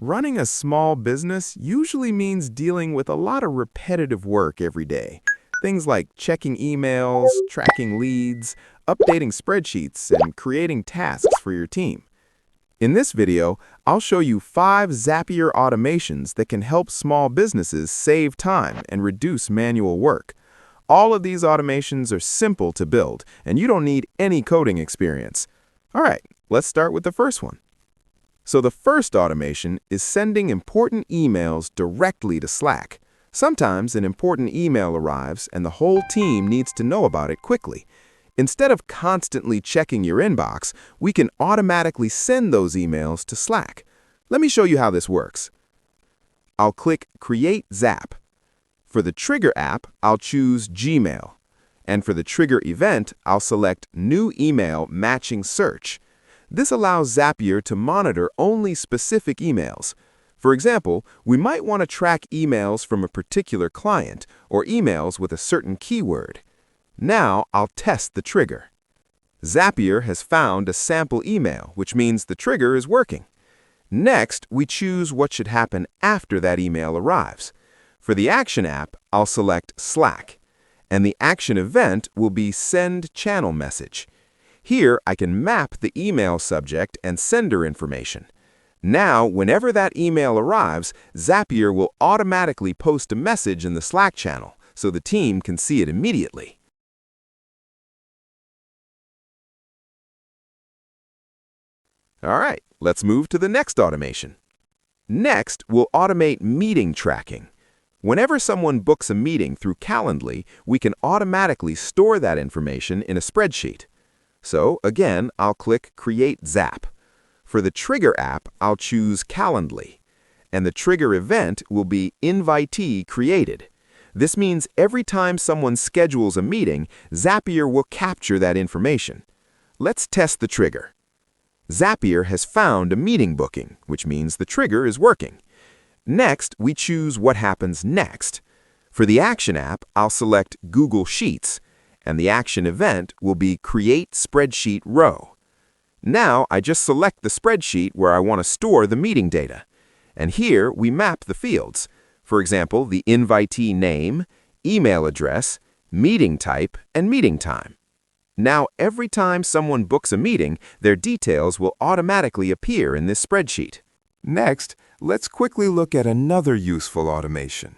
Running a small business usually means dealing with a lot of repetitive work every day. Things like checking emails, tracking leads, updating spreadsheets, and creating tasks for your team. In this video, I'll show you 5 Zapier automations that can help small businesses save time and reduce manual work. All of these automations are simple to build, and you don't need any coding experience. All right, let's start with the first one. So the first automation is sending important emails directly to Slack. Sometimes an important email arrives and the whole team needs to know about it quickly. Instead of constantly checking your inbox, we can automatically send those emails to Slack. Let me show you how this works. I'll click Create Zap. For the Trigger app, I'll choose Gmail. And for the Trigger event, I'll select New Email Matching Search. This allows Zapier to monitor only specific emails. For example, we might want to track emails from a particular client or emails with a certain keyword. Now I'll test the trigger. Zapier has found a sample email, which means the trigger is working. Next, we choose what should happen after that email arrives. For the Action app, I'll select Slack, and the action event will be Send Channel Message. Here, I can map the email subject and sender information. Now, whenever that email arrives, Zapier will automatically post a message in the Slack channel, so the team can see it immediately. All right, let's move to the next automation. Next, we'll automate meeting tracking. Whenever someone books a meeting through Calendly, we can automatically store that information in a spreadsheet. So, again, I'll click Create Zap. For the Trigger app, I'll choose Calendly, and the trigger event will be Invitee Created. This means every time someone schedules a meeting, Zapier will capture that information. Let's test the trigger. Zapier has found a meeting booking, which means the trigger is working. Next, we choose what happens next. For the Action app, I'll select Google Sheets, and the action event will be Create Spreadsheet Row. Now, I just select the spreadsheet where I want to store the meeting data. And here, we map the fields. For example, the invitee name, email address, meeting type, and meeting time. Now, every time someone books a meeting, their details will automatically appear in this spreadsheet. Next, let's quickly look at another useful automation.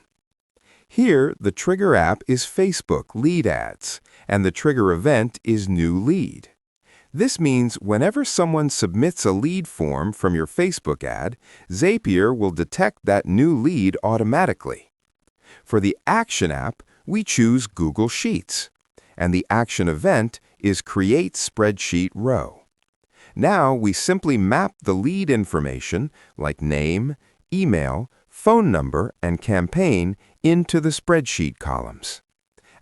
Here, the Trigger app is Facebook lead ads, and the trigger event is New Lead. This means whenever someone submits a lead form from your Facebook ad, Zapier will detect that new lead automatically. For the Action app, we choose Google Sheets, and the action event is Create Spreadsheet Row. Now we simply map the lead information, like name, email, phone number, and campaign, into the spreadsheet columns.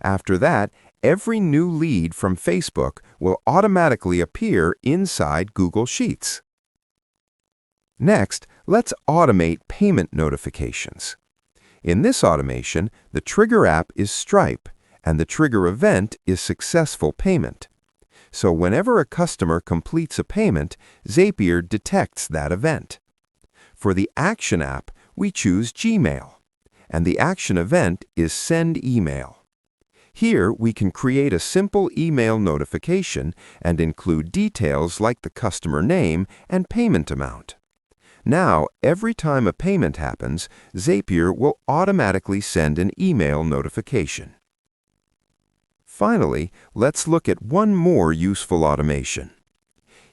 After that, every new lead from Facebook will automatically appear inside Google Sheets. Next, let's automate payment notifications. In this automation, the Trigger app is Stripe, and the trigger event is Successful Payment. So whenever a customer completes a payment, Zapier detects that event. For the Action app, we choose Gmail, and the action event is Send Email. Here, we can create a simple email notification and include details like the customer name and payment amount. Now, every time a payment happens, Zapier will automatically send an email notification. Finally, let's look at one more useful automation.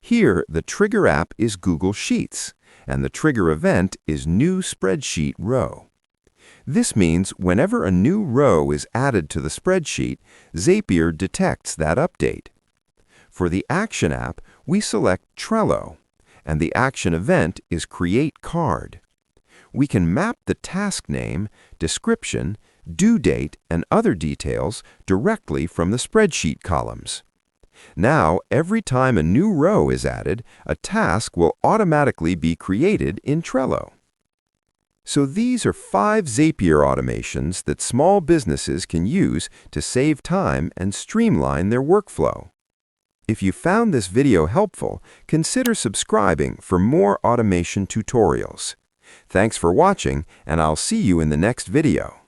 Here, the Trigger app is Google Sheets, and the trigger event is New Spreadsheet Row. This means whenever a new row is added to the spreadsheet, Zapier detects that update. For the Action app, we select Trello, and the action event is Create Card. We can map the task name, description, due date, and other details directly from the spreadsheet columns. Now, every time a new row is added, a task will automatically be created in Trello. So these are 5 Zapier automations that small businesses can use to save time and streamline their workflow. If you found this video helpful, consider subscribing for more automation tutorials. Thanks for watching, and I'll see you in the next video.